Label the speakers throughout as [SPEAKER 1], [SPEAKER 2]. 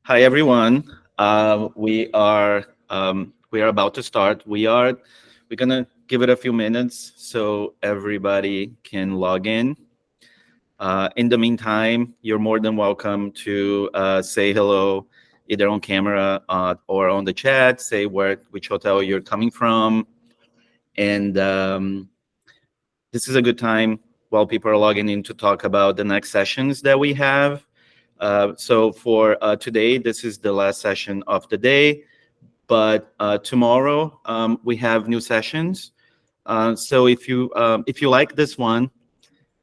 [SPEAKER 1] Hi everyone. We are about to start. We're gonna give it a few minutes so everybody can log in. In the meantime, you're more than welcome to say hello either on camera or on the chat. Say which hotel you're coming from, and this is a good time while people are logging in to talk about the next sessions that we have. So for today, this is the last session of the day, but tomorrow we have new sessions. So if you like this one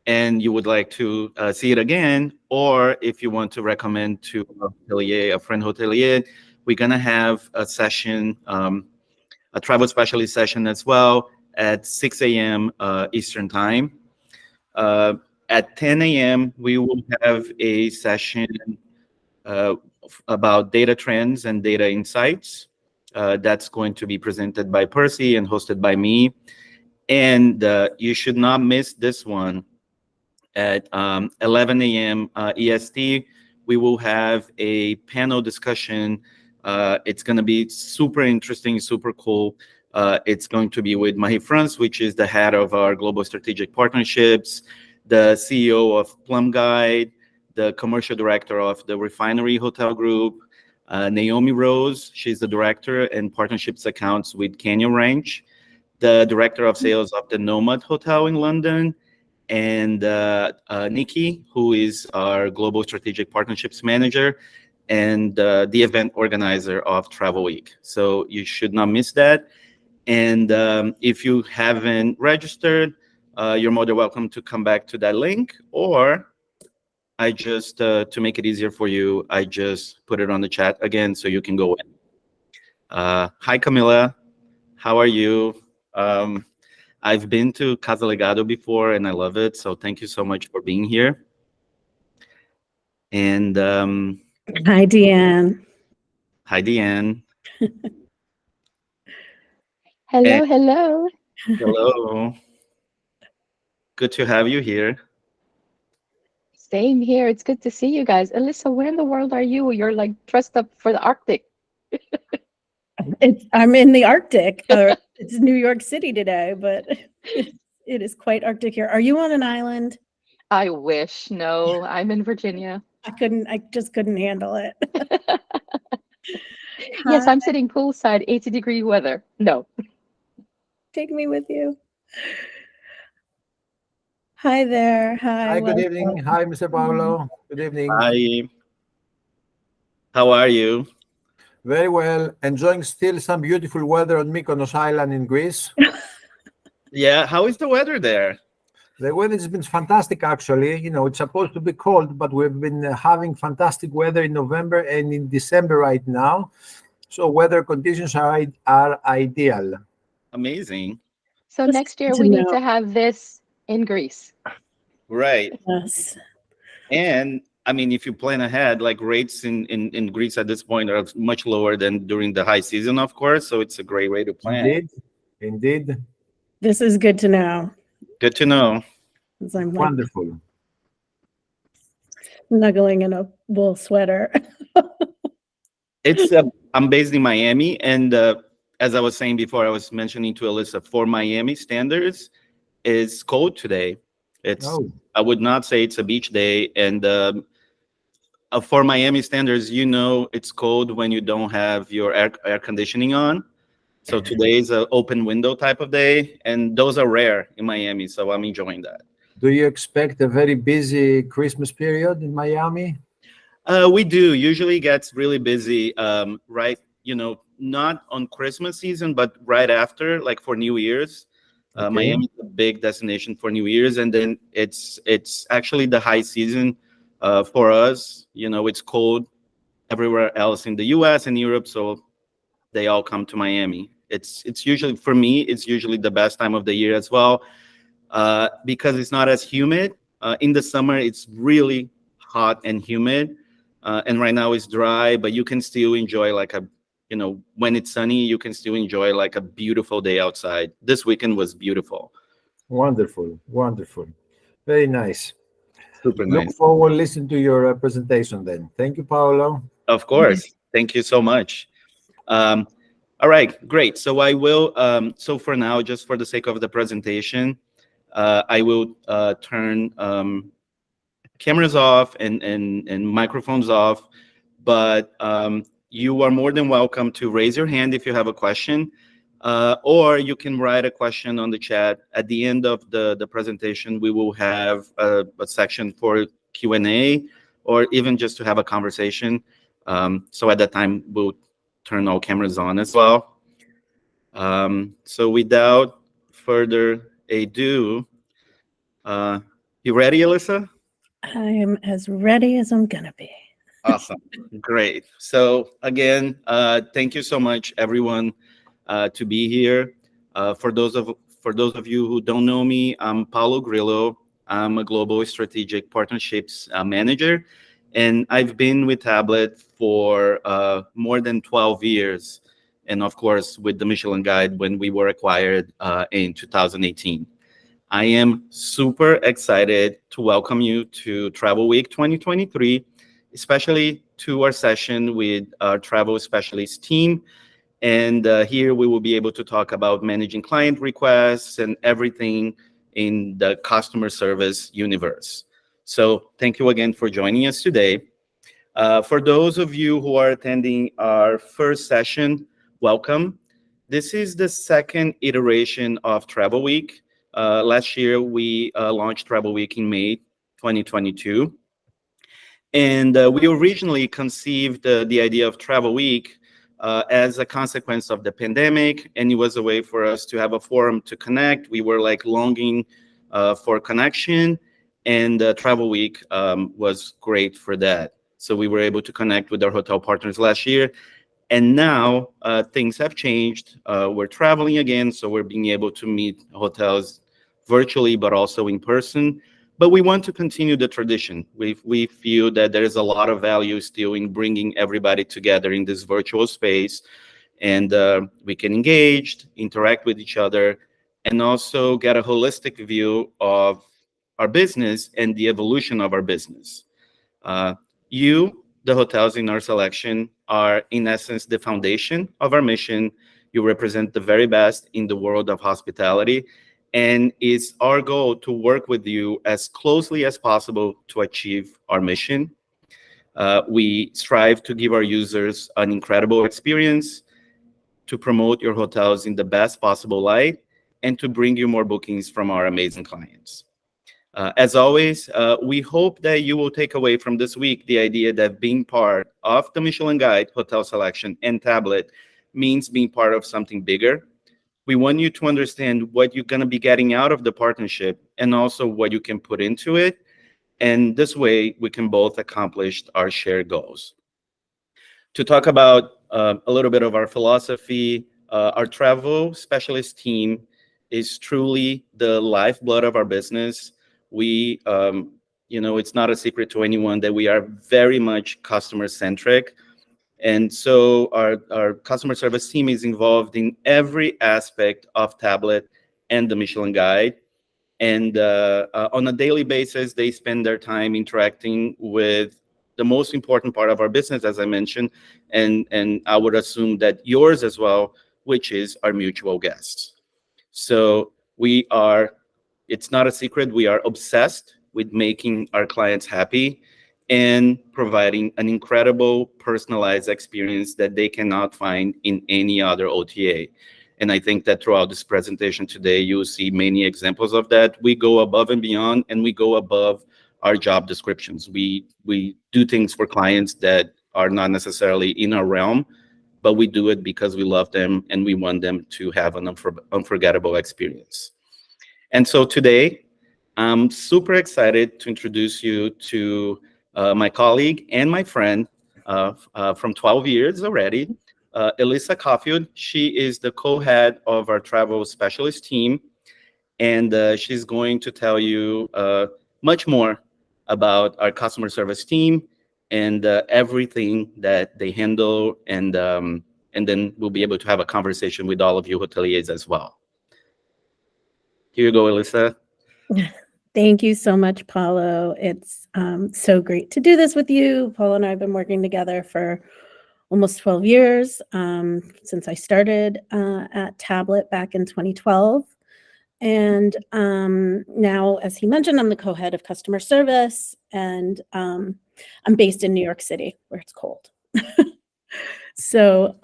[SPEAKER 1] and you would like to see it again, or if you want to recommend to a friend hotelier, we're gonna have a session, a travel specialist session as well at 6 a.m. Eastern time. Uh, at 10 a.m., we will have a session uh, about data trends and data insights. That's going to be presented by Percy and hosted by me. And you should not miss this one at 11 a.m. EST. We will have a panel discussion. It's going to be super interesting, super cool. It's going to be with Marie France, which is the head of our global strategic partnerships, the CEO of Plum Guide, the commercial director of the Refinery Hotel Group, Naomi Rose. She's the director and partnerships accounts with Canyon Ranch, the director of sales of the Nomad Hotel in London, and Nikki, who is our global strategic partnerships manager and the event organizer of Travel Week. So you should not miss that. And if you haven't registered, you're more than welcome to come back to that link, or I just, to make it easier for you, I just put it on the chat again so you can go in. Hi, Camila. How are you? I've been to Casa Legado before and I love it. So thank you so much for being here. And
[SPEAKER 2] hi, Deanne.
[SPEAKER 1] Hi, Deanne.
[SPEAKER 3] Hello, hello.
[SPEAKER 1] Hello. Good to have you here.
[SPEAKER 3] Same here. It's good to see you guys. Alyssa, where in the world are you? You're like dressed up for the Arctic.
[SPEAKER 2] I'm in the Arctic. It's New York City today, but it is quite Arctic here. Are you on an island?
[SPEAKER 3] I wish. No, I'm in Virginia.
[SPEAKER 2] I just couldn't handle it.
[SPEAKER 3] Yes, I'm sitting poolside, 80-degree weather. No.
[SPEAKER 2] Take me with you. Hi there.
[SPEAKER 4] Hi, good evening. Hi, Mr. Paolo. Good evening.
[SPEAKER 1] Hi. How are you?
[SPEAKER 4] Very well. Enjoying still some beautiful weather on Mykonos Island in Greece.
[SPEAKER 1] Yeah, how is the weather there?
[SPEAKER 4] The weather has been fantastic, actually. You know, it's supposed to be cold, but we've been having fantastic weather in November and in December right now. So weather conditions are ideal.
[SPEAKER 1] Amazing.
[SPEAKER 3] So next year we need to have this in Greece.
[SPEAKER 1] Right.
[SPEAKER 2] Yes.
[SPEAKER 1] And I mean, if you plan ahead, like rates in Greece at this point are much lower than during the high season, of course. So it's a great way to plan.
[SPEAKER 4] Indeed.
[SPEAKER 2] This is good to know.
[SPEAKER 1] Good to know.
[SPEAKER 2] I'm
[SPEAKER 4] wonderful.
[SPEAKER 2] Snuggling in a wool sweater.
[SPEAKER 1] I'm based in Miami, and as I was saying before, I was mentioning to Alyssa, for Miami standards, it's cold today. I would not say it's a beach day, and for Miami standards, you know it's cold when you don't have your air conditioning on. So today is an open window type of day, and those are rare in Miami, so I'm enjoying that.
[SPEAKER 4] Do you expect a very busy Christmas period in Miami?
[SPEAKER 1] We do. Usually gets really busy, right? You know, not on Christmas season, but right after, like for New Year's. Miami is a big destination for New Year's, and then it's actually the high season for us. You know, it's cold everywhere else in the U.S. and Europe, so they all come to Miami. It's usually, for me, it's usually the best time of the year as well, because it's not as humid. In the summer, it's really hot and humid, and right now it's dry, but you can still enjoy when it's sunny, you can still enjoy like a beautiful day outside. This weekend was beautiful.
[SPEAKER 4] Wonderful. Very nice.
[SPEAKER 1] Super nice.
[SPEAKER 4] Look forward to listening to your presentation then. Thank you, Paolo.
[SPEAKER 1] Of course. Thank you so much. Um, all right, great. So I will, so for now, just for the sake of the presentation, I will turn cameras off and microphones off, but you are more than welcome to raise your hand if you have a question, or you can write a question on the chat. At the end of the presentation, we will have a section for Q&A, or even just to have a conversation. So at that time, we'll turn all cameras on as well. So without further ado, you ready, Alyssa?
[SPEAKER 2] I am as ready as I'm gonna be.
[SPEAKER 1] Awesome. Great. So again, thank you so much, everyone, to be here. For those of you who don't know me, I'm Paulo Grillo. I'm a global strategic partnerships manager, and I've been with Tablet for more than 12 years, and of course with the Michelin Guide when we were acquired in 2018. I am super excited to welcome you to Travel Week 2023, especially to our session with our travel specialist team. And here we will be able to talk about managing client requests and everything in the customer service universe. So thank you again for joining us today. For those of you who are attending our first session, welcome. This is the second iteration of Travel Week. Last year, we launched Travel Week in May 2022. And we originally conceived the idea of Travel Week as a consequence of the pandemic, and it was a way for us to have a forum to connect. We were like longing for connection, and Travel Week was great for that. So we were able to connect with our hotel partners last year, and now things have changed. We're traveling again, so we're being able to meet hotels virtually, but also in person. But we want to continue the tradition. We feel that there is a lot of value still in bringing everybody together in this virtual space, and we can engage, interact with each other, and also get a holistic view of our business and the evolution of our business. You, the hotels in our selection, are in essence the foundation of our mission. You represent the very best in the world of hospitality. And it's our goal to work with you as closely as possible to achieve our mission. We strive to give our users an incredible experience, to promote your hotels in the best possible light, and to bring you more bookings from our amazing clients. As always, we hope that you will take away from this week the idea that being part of the Michelin Guide, Hotel Selection, and Tablet means being part of something bigger. We want you to understand what you're going to be getting out of the partnership and also what you can put into it. And this way, we can both accomplish our shared goals. To talk about a little bit of our philosophy, our travel specialist team is truly the lifeblood of our business. We, it's not a secret to anyone that we are very much customer-centric. And so our customer service team is involved in every aspect of Tablet and the Michelin Guide. And on a daily basis, they spend their time interacting with the most important part of our business, as I mentioned, and I would assume that yours as well, which is our mutual guests. So it's not a secret, we are obsessed with making our clients happy and providing an incredible personalized experience that they cannot find in any other OTA. And I think that throughout this presentation today, you'll see many examples of that. We go above and beyond, and we go above our job descriptions. We do things for clients that are not necessarily in our realm, but we do it because we love them and we want them to have an unforgettable experience. And so today, I'm super excited to introduce you to my colleague and my friend from 12 years already, Elissa Caulfield. She is the co-head of our travel specialist team, and she's going to tell you much more about our customer service team and everything that they handle, and then we'll be able to have a conversation with all of you hoteliers as well. Here you go, Elissa.
[SPEAKER 2] Thank you so much, Paulo. It's so great to do this with you. Paulo and I have been working together for almost 12 years since I started at Tablet back in 2012. And now, as he mentioned, I'm the co-head of customer service, and I'm based in New York City, where it's cold. So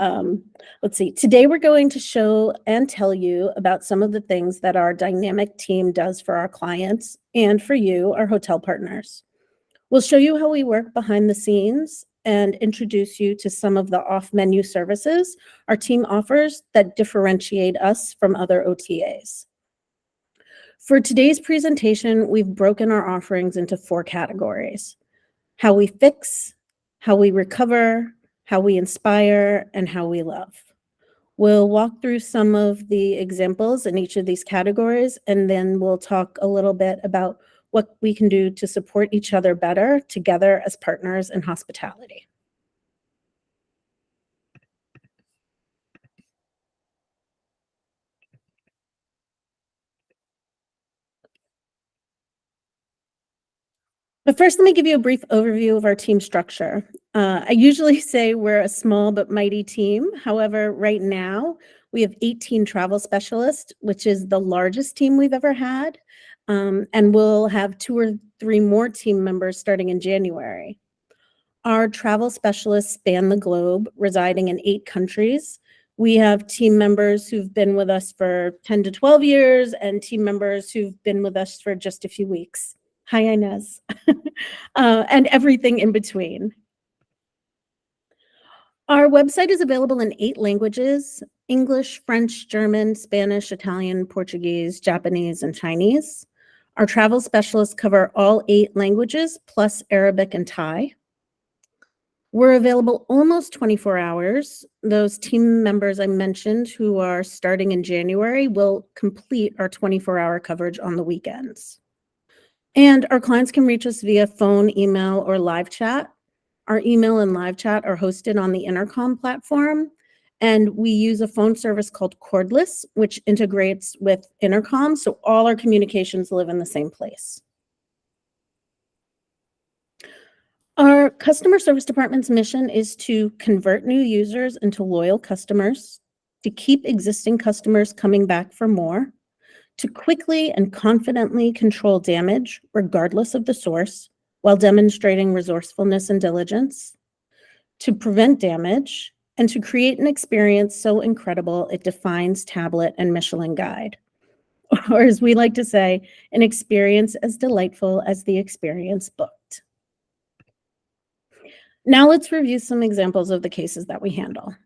[SPEAKER 2] let's see. Today, we're going to show and tell you about some of the things that our dynamic team does for our clients and for you, our hotel partners. We'll show you how we work behind the scenes and introduce you to some of the off-menu services our team offers that differentiate us from other OTAs. For today's presentation, we've broken our offerings into 4 categories: how we fix, how we recover, how we inspire, and how we love. We'll walk through some of the examples in each of these categories, and then we'll talk a little bit about what we can do to support each other better together as partners in hospitality. But first, let me give you a brief overview of our team structure. I usually say we're a small but mighty team. However, right now, we have 18 travel specialists, which is the largest team we've ever had. And we'll have 2 or 3 more team members starting in January. Our travel specialists span the globe, residing in 8 countries. We have team members who've been with us for 10 to 12 years and team members who've been with us for just a few weeks. Hi, Inez. And everything in between. Our website is available in 8 languages: English, French, German, Spanish, Italian, Portuguese, Japanese, and Chinese. Our travel specialists cover all 8 languages, plus Arabic and Thai. We're available almost 24 hours. Those team members I mentioned who are starting in January will complete our 24-hour coverage on the weekends. And our clients can reach us via phone, email, or live chat. Our email and live chat are hosted on the Intercom platform, and we use a phone service called Cordless, which integrates with Intercom, so all our communications live in the same place. Our customer service department's mission is to convert new users into loyal customers, to keep existing customers coming back for more, to quickly and confidently control damage, regardless of the source, while demonstrating resourcefulness and diligence, to prevent damage, and to create an experience so incredible it defines Tablet and Michelin Guide. Or as we like to say, an experience as delightful as the experience booked. Now let's review some examples of the cases that we handle.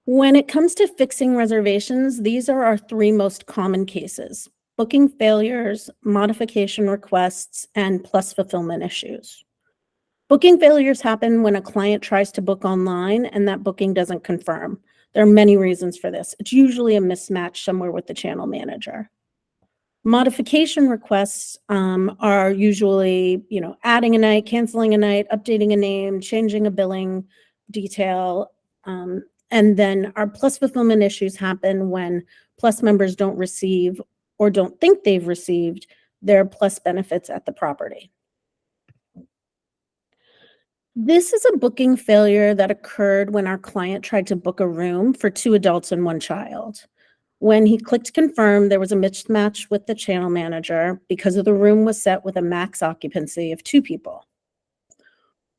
[SPEAKER 2] When it comes to fixing reservations, these are our 3 most common cases: booking failures, modification requests, and plus fulfillment issues. Booking failures happen when a client tries to book online and that booking doesn't confirm. There are many reasons for this. It's usually a mismatch somewhere with the channel manager. Modification requests are usually, adding a night, canceling a night, updating a name, changing a billing detail. And then our plus fulfillment issues happen when plus members don't receive or don't think they've received their plus benefits at the property. This is a booking failure that occurred when our client tried to book a room for 2 adults and 1 child. When he clicked confirm, there was a mismatch with the channel manager because the room was set with a max occupancy of 2 people.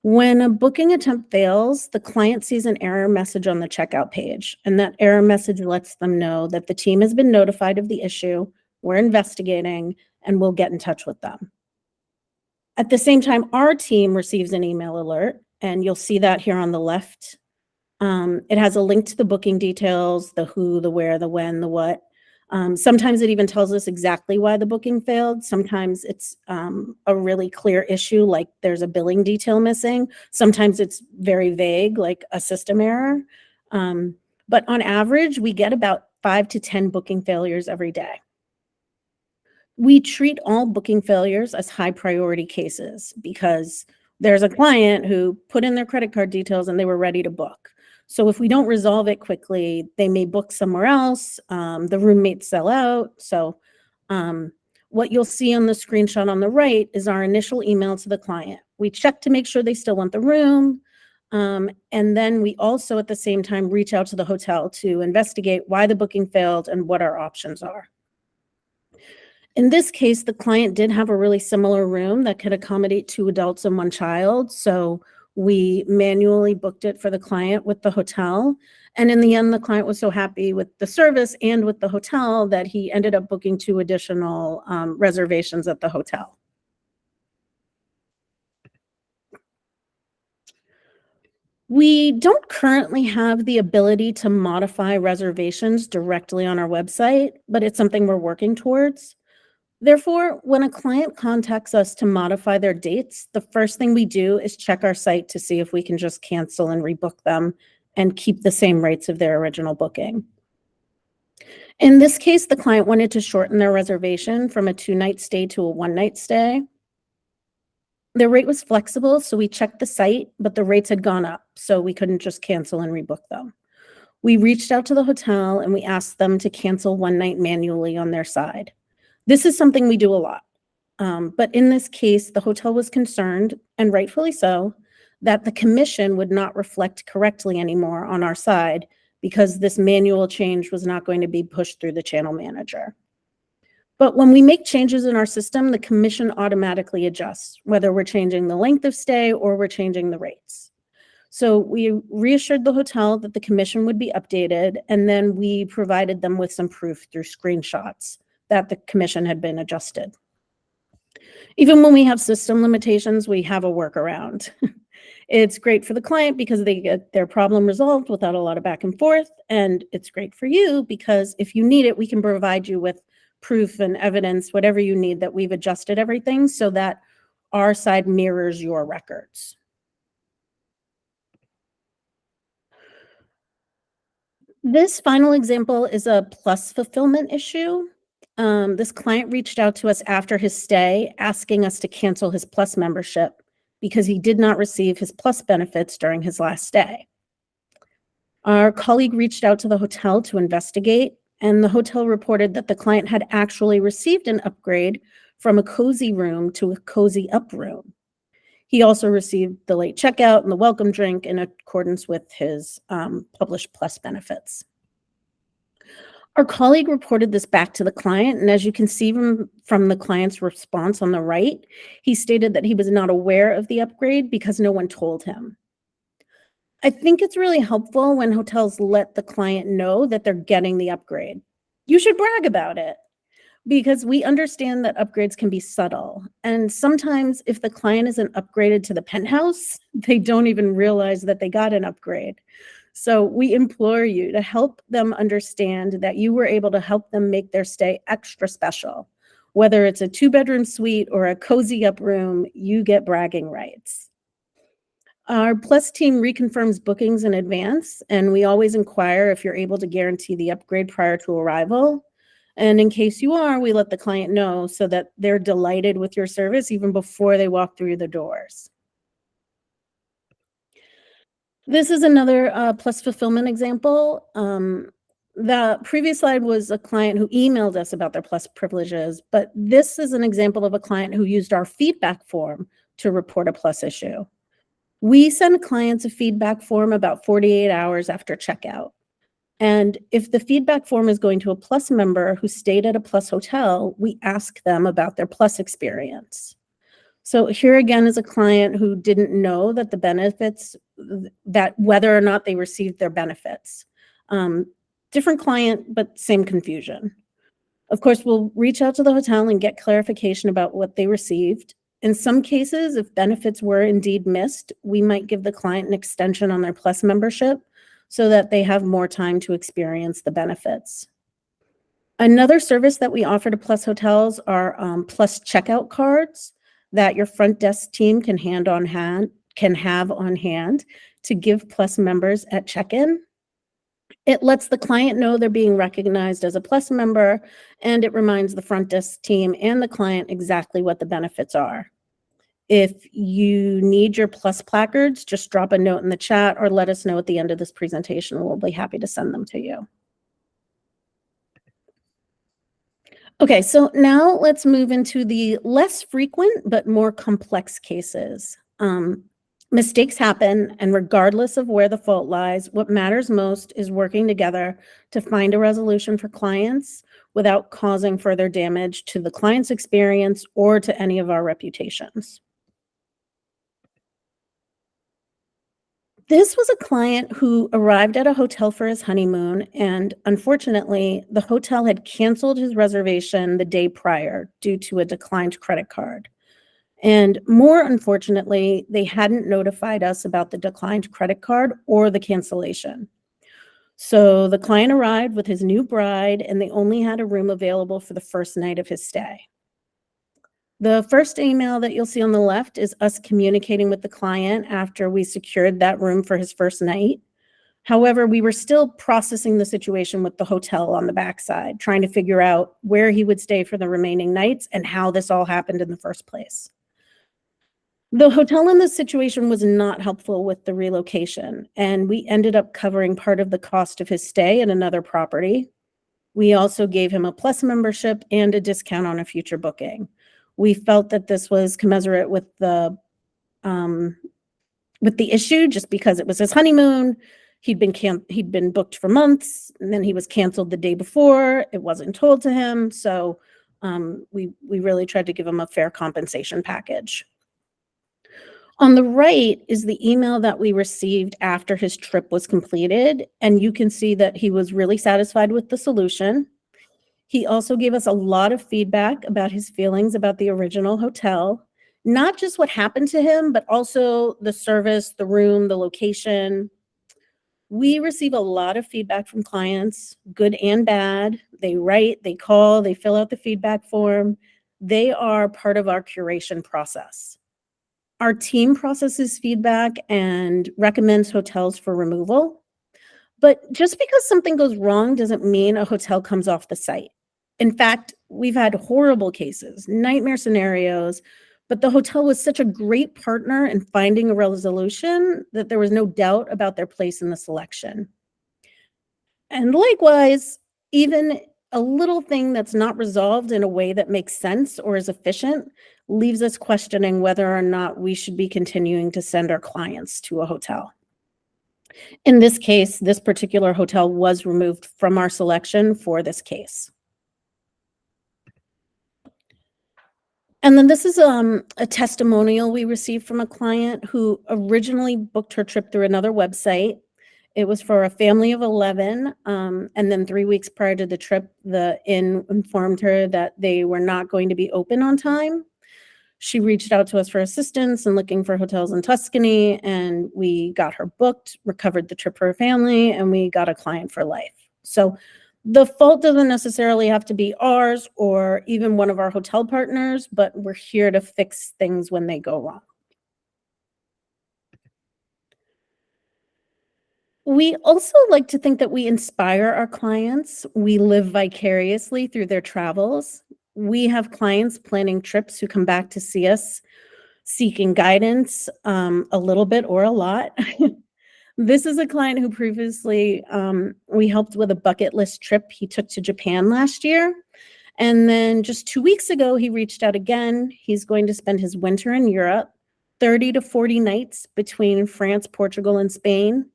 [SPEAKER 2] When a booking attempt fails, the client sees an error message on the checkout page, and that error message lets them know that the team has been notified of the issue, we're investigating, and we'll get in touch with them. At the same time, our team receives an email alert, and you'll see that here on the left. It has a link to the booking details, the who, the where, the when, the what. Sometimes it even tells us exactly why the booking failed. Sometimes it's a really clear issue, like there's a billing detail missing. Sometimes it's very vague, like a system error. But on average, we get about 5 to 10 booking failures every day. We treat all booking failures as high priority cases because there's a client who put in their credit card details and they were ready to book. So if we don't resolve it quickly, they may book somewhere else. The room may sell out. So What you'll see on the screenshot on the right is our initial email to the client. We check to make sure they still want the room. And then we also at the same time reach out to the hotel to investigate why the booking failed and what our options are. In this case, the client did have a really similar room that could accommodate 2 adults and 1 child. So we manually booked it for the client with the hotel. And in the end, the client was so happy with the service and with the hotel that he ended up booking 2 additional reservations at the hotel. We don't currently have the ability to modify reservations directly on our website, but it's something we're working towards. Therefore, when a client contacts us to modify their dates, the first thing we do is check our site to see if we can just cancel and rebook them and keep the same rates of their original booking. In this case, the client wanted to shorten their reservation from a 2-night stay to a 1-night stay. Their rate was flexible, so we checked the site, but the rates had gone up, so we couldn't just cancel and rebook them. We reached out to the hotel and we asked them to cancel 1 night manually on their side. This is something we do a lot. But in this case, the hotel was concerned, and rightfully so, that the commission would not reflect correctly anymore on our side because this manual change was not going to be pushed through the channel manager. But when we make changes in our system, the commission automatically adjusts, whether we're changing the length of stay or we're changing the rates. So we reassured the hotel that the commission would be updated, and then we provided them with some proof through screenshots that the commission had been adjusted. Even when we have system limitations, we have a workaround. It's great for the client because they get their problem resolved without a lot of back and forth, and it's great for you because if you need it, we can provide you with proof and evidence, whatever you need, that we've adjusted everything so that our side mirrors your records. This final example is a Plus fulfillment issue. This client reached out to us after his stay, asking us to cancel his Plus membership because he did not receive his Plus benefits during his last stay. Our colleague reached out to the hotel to investigate, and the hotel reported that the client had actually received an upgrade from a cozy room to a cozy up room. He also received the late checkout and the welcome drink in accordance with his published Plus benefits. Our colleague reported this back to the client, and as you can see from the client's response on the right, he stated that he was not aware of the upgrade because no one told him. I think it's really helpful when hotels let the client know that they're getting the upgrade. You should brag about it because we understand that upgrades can be subtle. And sometimes if the client isn't upgraded to the penthouse, they don't even realize that they got an upgrade. So we implore you to help them understand that you were able to help them make their stay extra special. Whether it's a 2-bedroom suite or a cozy up room, you get bragging rights. Our Plus team reconfirms bookings in advance, and we always inquire if you're able to guarantee the upgrade prior to arrival. And in case you are, we let the client know so that they're delighted with your service even before they walk through the doors. This is another Plus fulfillment example. The previous slide was a client who emailed us about their Plus privileges, but this is an example of a client who used our feedback form to report a Plus issue. We send clients a feedback form about 48 hours after checkout. And if the feedback form is going to a Plus member who stayed at a Plus hotel, we ask them about their Plus experience. So here again is a client who didn't know that the benefits, that whether or not they received their benefits. Different client, but same confusion. Of course, we'll reach out to the hotel and get clarification about what they received. In some cases, if benefits were indeed missed, we might give the client an extension on their Plus membership so that they have more time to experience the benefits. Another service that we offer to Plus hotels are Plus checkout cards that your front desk team can have on hand to give Plus members at check-in. It lets the client know they're being recognized as a Plus member, and it reminds the front desk team and the client exactly what the benefits are. If you need your Plus placards, just drop a note in the chat or let us know at the end of this presentation. We'll be happy to send them to you. Okay, so now let's move into the less frequent but more complex cases. Mistakes happen, and regardless of where the fault lies, what matters most is working together to find a resolution for clients without causing further damage to the client's experience or to any of our reputations. This was a client who arrived at a hotel for his honeymoon, and unfortunately, the hotel had canceled his reservation the day prior due to a declined credit card. And more unfortunately, they hadn't notified us about the declined credit card or the cancellation. So the client arrived with his new bride, and they only had a room available for the first night of his stay. The first email that you'll see on the left is us communicating with the client after we secured that room for his first night. However, we were still processing the situation with the hotel on the backside, trying to figure out where he would stay for the remaining nights and how this all happened in the first place. The hotel in this situation was not helpful with the relocation, and we ended up covering part of the cost of his stay at another property. We also gave him a Plus membership and a discount on a future booking. We felt that this was commensurate with the issue, just because it was his honeymoon. He'd been booked for months, and then he was canceled the day before. It wasn't told to him, so we really tried to give him a fair compensation package. On the right is the email that we received after his trip was completed, and you can see that he was really satisfied with the solution. He also gave us a lot of feedback about his feelings about the original hotel, not just what happened to him, but also the service, the room, the location. We receive a lot of feedback from clients, good and bad. They write, they call, they fill out the feedback form. They are part of our curation process. Our team processes feedback and recommends hotels for removal. But just because something goes wrong doesn't mean a hotel comes off the site. In fact, we've had horrible cases, nightmare scenarios, but the hotel was such a great partner in finding a resolution that there was no doubt about their place in the selection. And likewise, even a little thing that's not resolved in a way that makes sense or is efficient leaves us questioning whether or not we should be continuing to send our clients to a hotel. In this case, this particular hotel was removed from our selection for this case. And then this is a testimonial we received from a client who originally booked her trip through another website. It was for a family of 11, and then 3 weeks prior to the trip, the inn informed her that they were not going to be open on time. She reached out to us for assistance and looking for hotels in Tuscany, and we got her booked, recovered the trip for her family, and we got a client for life. So the fault doesn't necessarily have to be ours or even one of our hotel partners, but we're here to fix things when they go wrong. We also like to think that we inspire our clients. We live vicariously through their travels. We have clients planning trips who come back to see us seeking guidance, a little bit or a lot. This is a client who previously we helped with a bucket list trip he took to Japan last year. And then just 2 weeks ago, he reached out again. He's going to spend his winter in Europe, 30 to 40 nights between France, Portugal, and Spain.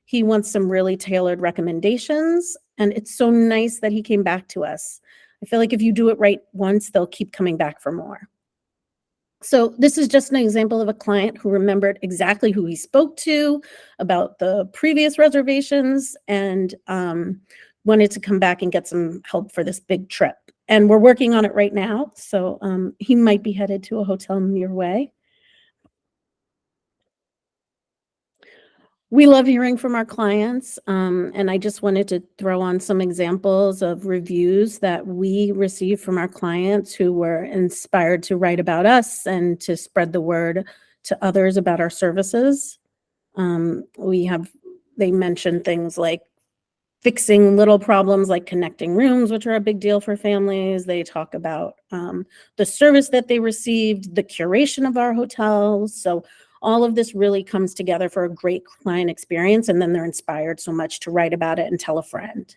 [SPEAKER 2] He wants some really tailored recommendations, and it's so nice that he came back to us. I feel like if you do it right once, they'll keep coming back for more. So this is just an example of a client who remembered exactly who he spoke to about the previous reservations and wanted to come back and get some help for this big trip. And we're working on it right now, so he might be headed to a hotel in your way. We love hearing from our clients, and I just wanted to throw on some examples of reviews that we received from our clients who were inspired to write about us and to spread the word to others about our services. They mentioned things like fixing little problems like connecting rooms, which are a big deal for families. They talk about the service that they received, the curation of our hotels. So all of this really comes together for a great client experience, and then they're inspired so much to write about it and tell a friend.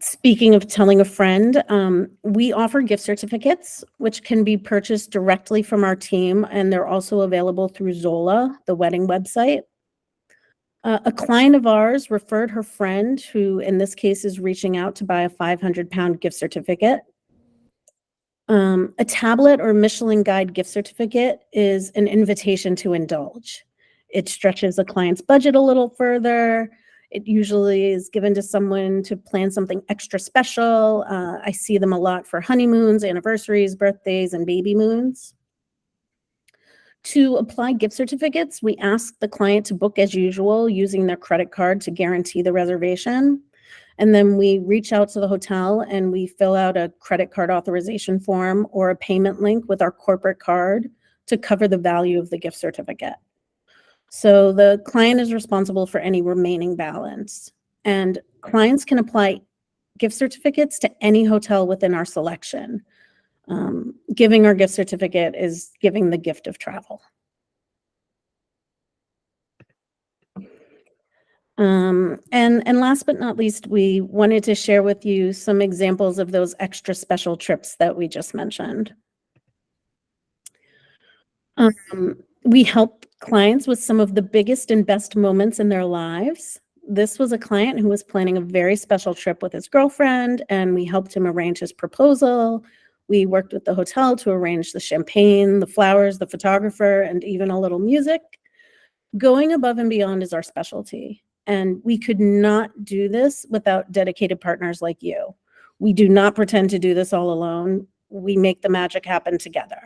[SPEAKER 2] Speaking of telling a friend, we offer gift certificates, which can be purchased directly from our team, and they're also available through Zola, the wedding website. A client of ours referred her friend, who in this case is reaching out to buy a 500-pound gift certificate. A tablet or Michelin Guide gift certificate is an invitation to indulge. It stretches a client's budget a little further. It usually is given to someone to plan something extra special. I see them a lot for honeymoons, anniversaries, birthdays, and baby moons. To apply gift certificates, we ask the client to book as usual using their credit card to guarantee the reservation. And then we reach out to the hotel and we fill out a credit card authorization form or a payment link with our corporate card to cover the value of the gift certificate. So the client is responsible for any remaining balance. And clients can apply gift certificates to any hotel within our selection. Giving our gift certificate is giving the gift of travel. And last but not least, we wanted to share with you some examples of those extra special trips that we just mentioned. We help clients with some of the biggest and best moments in their lives. This was a client who was planning a very special trip with his girlfriend, and we helped him arrange his proposal. We worked with the hotel to arrange the champagne, the flowers, the photographer, and even a little music. Going above and beyond is our specialty, and we could not do this without dedicated partners like you. We do not pretend to do this all alone. We make the magic happen together.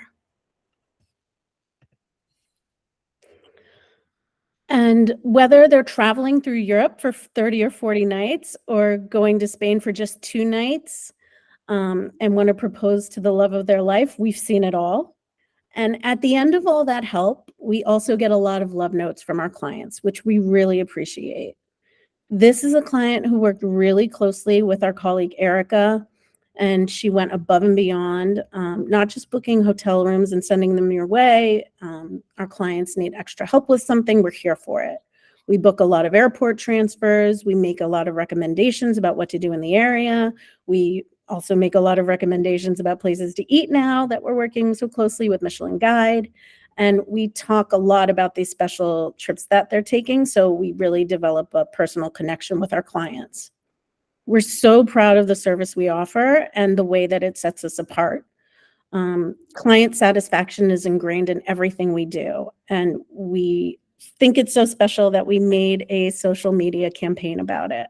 [SPEAKER 2] And whether they're traveling through Europe for 30 or 40 nights or going to Spain for just 2 nights, and want to propose to the love of their life, we've seen it all. And at the end of all that help, we also get a lot of love notes from our clients, which we really appreciate. This is a client who worked really closely with our colleague Erica, and she went above and beyond, not just booking hotel rooms and sending them your way. Our clients need extra help with something, we're here for it. We book a lot of airport transfers. We make a lot of recommendations about what to do in the area. We also make a lot of recommendations about places to eat now that we're working so closely with Michelin Guide. And we talk a lot about these special trips that they're taking, so we really develop a personal connection with our clients. We're so proud of the service we offer and the way that it sets us apart. Client satisfaction is ingrained in everything we do, and we think it's so special that we made a social media campaign about it.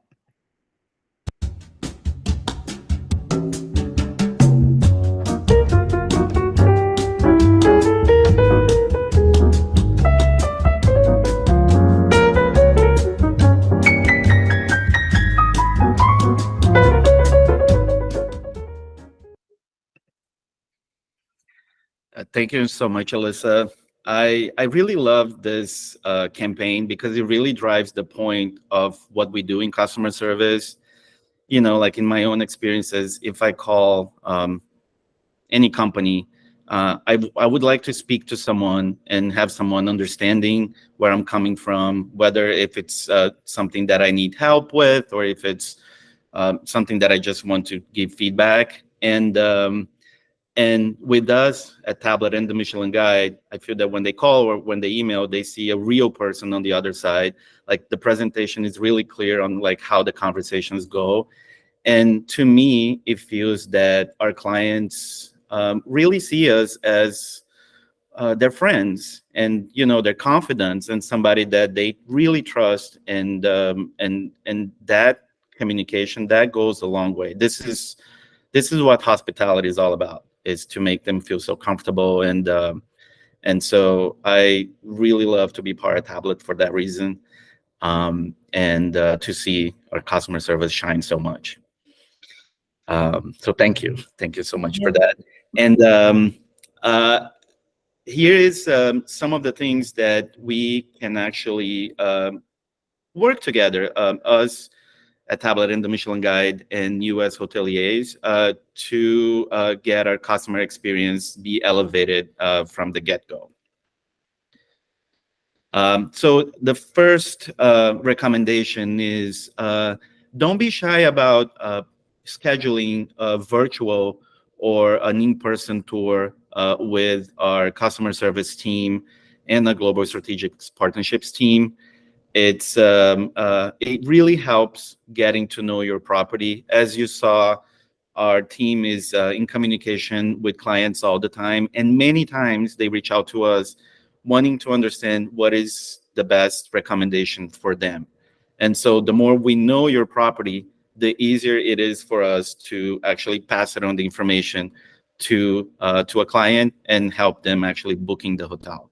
[SPEAKER 1] Thank you so much, Alyssa. I really love this campaign because it really drives the point of what we do in customer service. You know, like in my own experiences, if I call any company, I would like to speak to someone and have someone understanding where I'm coming from, whether if it's something that I need help with or if it's something that I just want to give feedback. And with us at Tablet and the Michelin Guide, I feel that when they call or when they email, they see a real person on the other side. Like the presentation is really clear on like how the conversations go. And to me, it feels that our clients really see us as their friends and, you know, their confidants and somebody that they really trust. And that communication, that goes a long way. This is what hospitality is all about, is to make them feel so comfortable. And so I really love to be part of Tablet for that reason, and to see our customer service shine so much. So thank you so much for that. And here is some of the things that we can actually work together, us at Tablet and the Michelin Guide and US hoteliers, to get our customer experience be elevated from the get-go. So the first recommendation is don't be shy about scheduling a virtual or an in-person tour with our customer service team and the global strategic partnerships team. It really helps getting to know your property. As you saw, our team is in communication with clients all the time, and many times they reach out to us wanting to understand what is the best recommendation for them. And so the more we know your property, the easier it is for us to actually pass it on the information to a client and help them actually booking the hotel.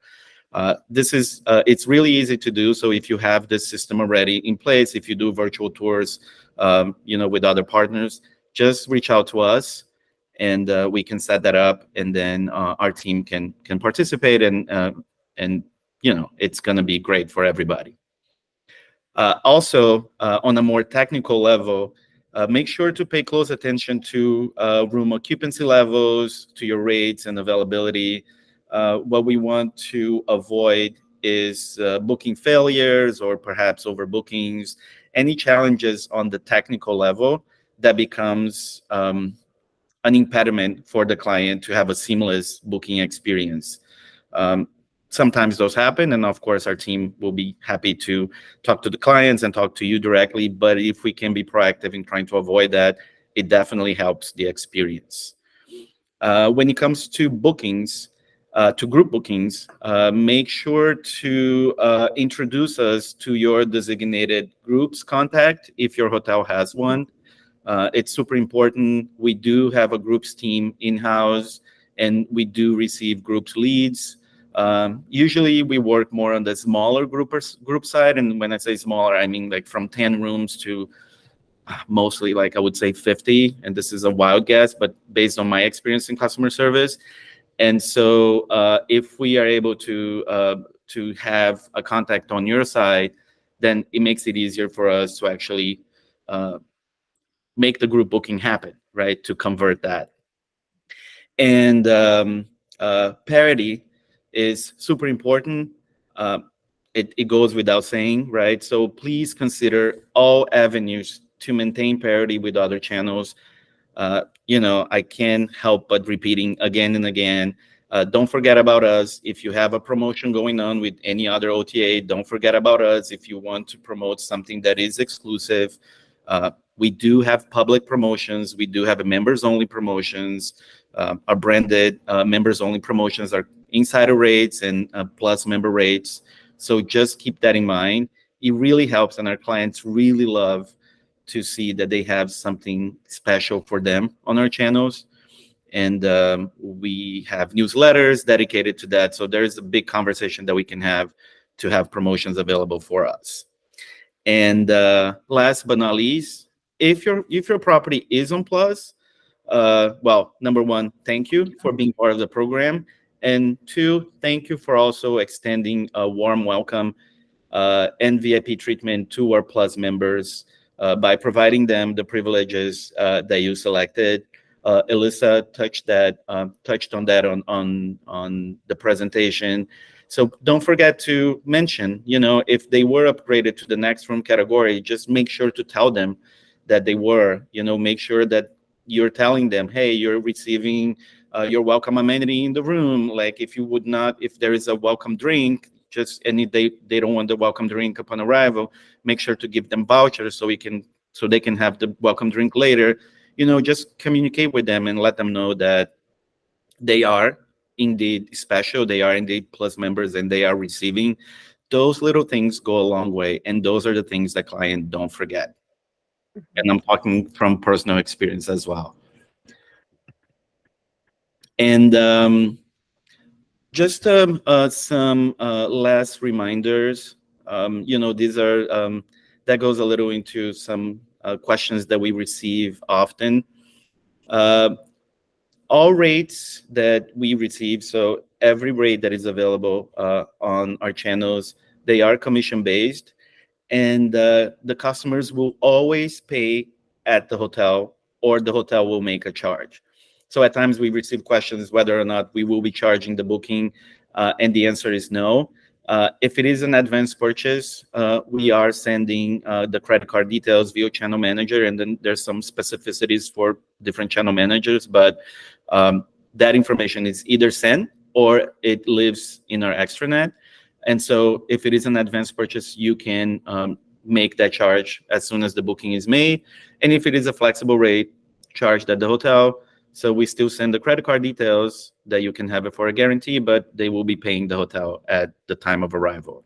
[SPEAKER 1] It's really easy to do. So if you have this system already in place, if you do virtual tours, with other partners, just reach out to us, and we can set that up, and then our team can participate, and it's going to be great for everybody. Also, on a more technical level, make sure to pay close attention to room occupancy levels, to your rates and availability. What we want to avoid is booking failures or perhaps overbookings, any challenges on the technical level that becomes an impediment for the client to have a seamless booking experience. Sometimes those happen, and of course our team will be happy to talk to the clients and talk to you directly, but if we can be proactive in trying to avoid that, it definitely helps the experience. When it comes to bookings, to group bookings, make sure to introduce us to your designated groups contact if your hotel has one. It's super important. We do have a groups team in-house, and we do receive groups leads. Usually we work more on the smaller group side, and when I say smaller, I mean like from 10 rooms to mostly like I would say 50, and this is a wild guess, but based on my experience in customer service. And so if we are able to have a contact on your side, then it makes it easier for us to actually make the group booking happen, right? To convert that. And parity is super important. It goes without saying, right? So please consider all avenues to maintain parity with other channels. I can't help but repeating again and again. Don't forget about us. If you have a promotion going on with any other OTA, don't forget about us. If you want to promote something that is exclusive, we do have public promotions. We do have members-only promotions. Our branded members-only promotions are insider rates and plus member rates. So just keep that in mind. It really helps, and our clients really love to see that they have something special for them on our channels. And we have newsletters dedicated to that. So there's a big conversation that we can have to have promotions available for us. And last but not least, if your property is on Plus, well, number one, thank you for being part of the program. And two, thank you for also extending a warm welcome and VIP treatment to our Plus members by providing them the privileges that you selected. Alyssa touched on that on the presentation. So don't forget to mention, if they were upgraded to the next room category, just make sure to tell them that they were, make sure that you're telling them, hey, you're receiving your welcome amenity in the room. Like if there is a welcome drink, and if they don't want the welcome drink upon arrival, make sure to give them vouchers so they can have the welcome drink later. Just communicate with them and let them know that they are indeed special, they are indeed Plus members, and they are receiving. Those little things go a long way, and those are the things that clients don't forget. And I'm talking from personal experience as well. And just some last reminders. These are that goes a little into some questions that we receive often. All rates that we receive, so every rate that is available on our channels, they are commission-based, and the customers will always pay at the hotel, or the hotel will make a charge. So at times we receive questions whether or not we will be charging the booking, and the answer is no. If it is an advanced purchase, we are sending the credit card details via channel manager, and then there's some specificities for different channel managers, but that information is either sent or it lives in our extranet. And so if it is an advanced purchase, you can make that charge as soon as the booking is made. And if it is a flexible rate, charged at the hotel. So we still send the credit card details that you can have it for a guarantee, but they will be paying the hotel at the time of arrival.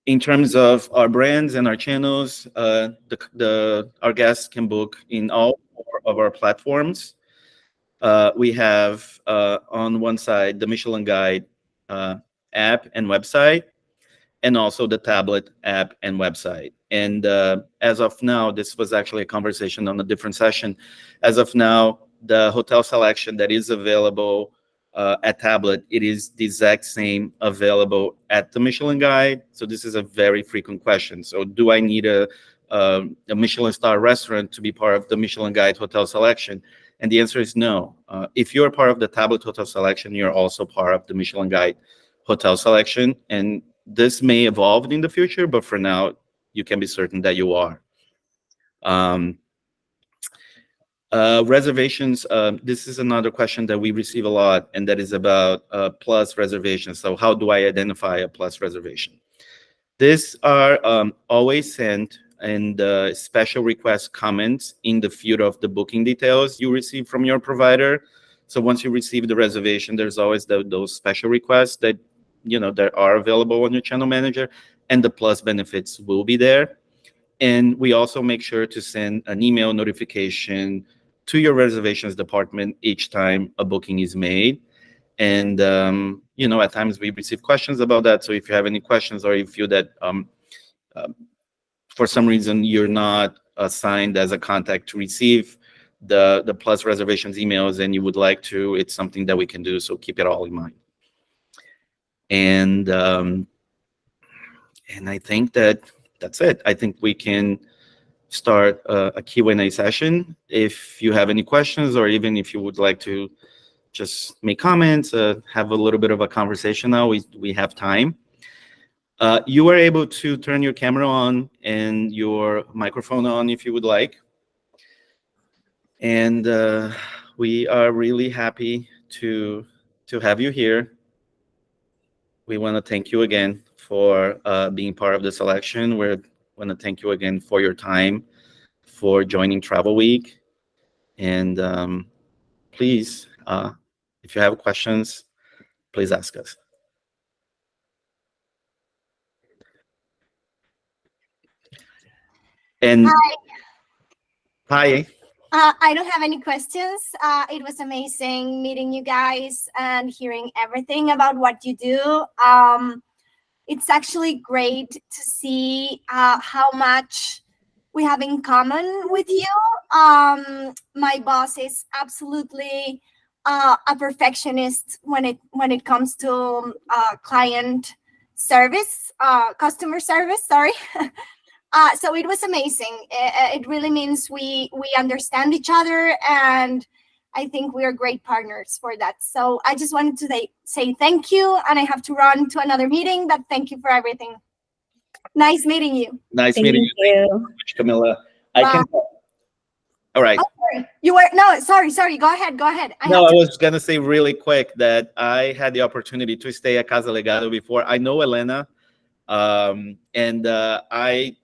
[SPEAKER 1] In terms of our brands and our channels, our guests can book in all 4 of our platforms. We have on one side the Michelin Guide app and website, and also the tablet app and website. And as of now, this was actually a conversation on a different session. As of now, the hotel selection that is available at tablet, it is the exact same available at the Michelin Guide. So this is a very frequent question. So do I need a Michelin star restaurant to be part of the Michelin Guide hotel selection? And the answer is no. If you're part of the tablet hotel selection, you're also part of the Michelin Guide hotel selection. And this may evolve in the future, but for now, you can be certain that you are. Reservations, this is another question that we receive a lot, and that is about Plus reservations. So how do I identify a Plus reservation? These are always sent in the special request comments in the field of the booking details you receive from your provider. So once you receive the reservation, there's always those special requests that that are available on your channel manager, and the Plus benefits will be there. And we also make sure to send an email notification to your reservations department each time a booking is made. And at times we receive questions about that. So if you have any questions, or you feel that for some reason you're not assigned as a contact to receive the Plus reservations emails and you would like to, it's something that we can do. So keep it all in mind. And I think that's it. I think we can start a Q&A session. If you have any questions, or even if you would like to just make comments, have a little bit of a conversation now, we have time. You are able to turn your camera on and your microphone on if you would like. And we are really happy to have you here. We want to thank you again for being part of the selection. We want to thank you again for your time, for joining Travel Week. And please, if you have questions, please ask us. And hi.
[SPEAKER 5] I don't have any questions. It was amazing meeting you guys and hearing everything about what you do. It's actually great to see how much we have in common with you. My boss is absolutely a perfectionist when it comes to client service, customer service, sorry. So it was amazing. It really means we understand each other, and I think we are great partners for that. So I just wanted to say thank you, and I have to run to another meeting, but thank you for everything. Nice meeting you.
[SPEAKER 1] Nice meeting you. Thank you so much, Camilla. All right.
[SPEAKER 5] Oh, sorry. Go ahead.
[SPEAKER 1] I was going to say really quick that I had the opportunity to stay at Casa Legado before. I know Elena, and I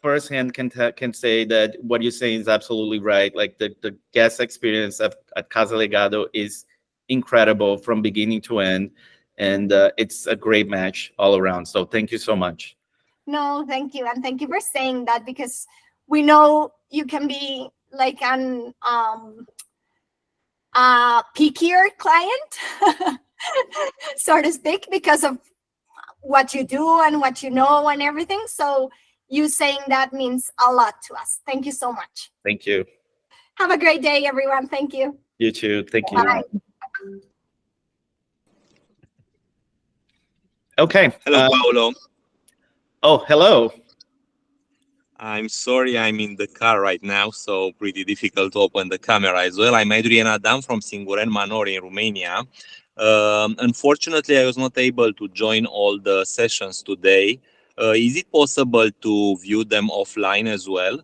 [SPEAKER 1] firsthand can say that what you're saying is absolutely right. Like the guest experience at Casa Legado is incredible from beginning to end, and it's a great match all around. So thank you so much.
[SPEAKER 5] No, thank you, and thank you for saying that, because we know you can be like an pickier client, so to speak, because of what you do and what you know and everything. So you saying that means a lot to us. Thank you so much.
[SPEAKER 1] Thank you.
[SPEAKER 5] Have a great day, everyone. Thank you.
[SPEAKER 1] You too. Thank you.
[SPEAKER 5] Bye.
[SPEAKER 1] Okay.
[SPEAKER 6] Hello, Paolo.
[SPEAKER 1] Oh, hello.
[SPEAKER 6] I'm sorry, I'm in the car right now, so pretty difficult to open the camera as well. I'm Adrian Adam from Singuren Manor in Romania. Unfortunately, I was not able to join all the sessions today. Is it possible to view them offline as well?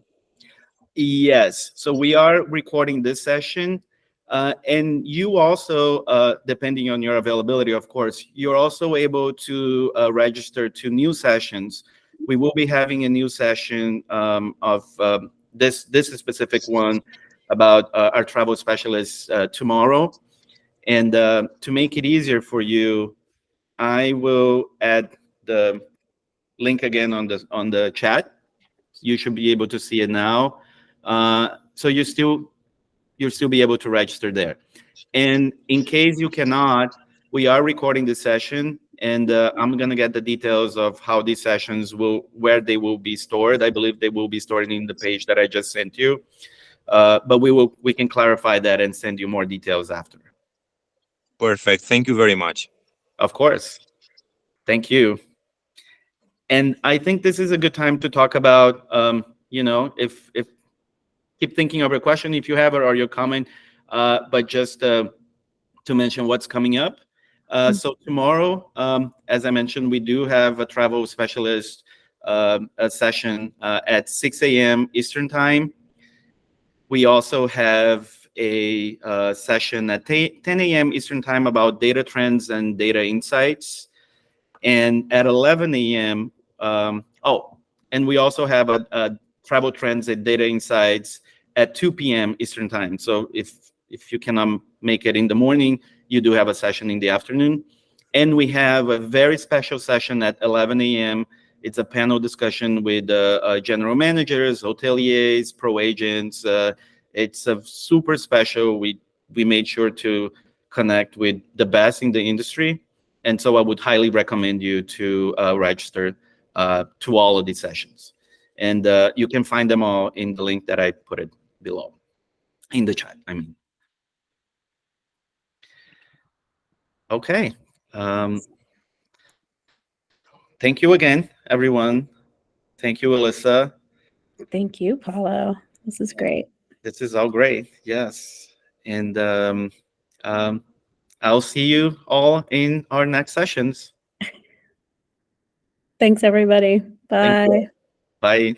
[SPEAKER 1] Yes. So we are recording this session. And you also, depending on your availability, of course, you're also able to register to new sessions. We will be having a new session of this specific one about our travel specialists tomorrow. And to make it easier for you, I will add the link again on the chat. You should be able to see it now. So you'll still be able to register there. And in case you cannot, we are recording this session, and I'm gonna get the details of how these sessions where they will be stored. I believe they will be stored in the page that I just sent you. But we can clarify that and send you more details after.
[SPEAKER 6] Perfect. Thank you very much.
[SPEAKER 1] Of course. Thank you. And I think this is a good time to talk about, if keep thinking of your question if you have it or your comment, but just to mention what's coming up. So tomorrow, as I mentioned, we do have a travel specialist a session at 6 a.m. Eastern time. We also have a session at 10 a.m. Eastern time about data trends and data insights. And at 11 a.m., and we also have a travel trends and data insights at 2 p.m. Eastern time. So if you cannot make it in the morning, you do have a session in the afternoon. And we have a very special session at 11 a.m. It's a panel discussion with general managers, hoteliers, pro agents. It's a super special. We made sure to connect with the best in the industry. And so I would highly recommend you to register to all of these sessions. And you can find them all in the link that I put it below in the chat, I mean. Okay. Thank you again, everyone. Thank you, Alyssa.
[SPEAKER 2] Thank you, Paulo. This is great.
[SPEAKER 1] This is all great. Yes. And I'll see you all in our next sessions.
[SPEAKER 2] Thanks, everybody. Bye.
[SPEAKER 1] Bye.